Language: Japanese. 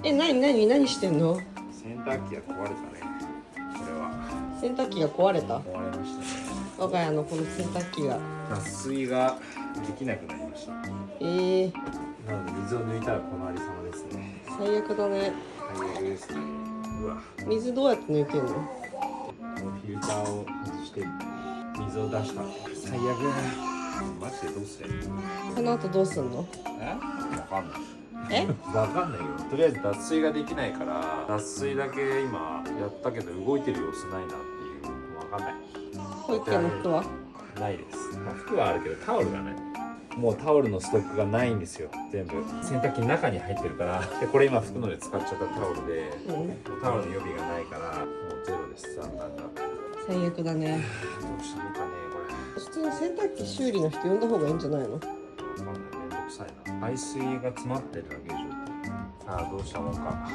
何してんの？洗濯機が壊れたね。これは洗濯機が壊れた？壊れましたね。我が家のこの洗濯機が脱水ができなくなりました。なので水を抜いたらこのありさまですね。最悪だね。最悪ですね。うわ、水どうやって抜いてんの？このフィルターを外して水を出した。最悪。マジでどうする？この後どうすんの？わかんない。わかんないよ。とりあえず脱水ができないから脱水だけ今やったけど動いてる様子ないなっていう。わかんない。保育園の服は？ないです。まあ、服はあるけどタオルがない。もうタオルのストックがないんですよ。全部洗濯機の中に入ってるから。でこれ今拭くので使っちゃったタオルで、タオルの予備がないからもうゼロです。残念だ。最悪だね。どうしたのかねこれ。普通に洗濯機修理の人呼んだ方がいいんじゃないの？わかんない。めんどくさいな。排水が詰まってるわけでしょ。さあどうしたもんか。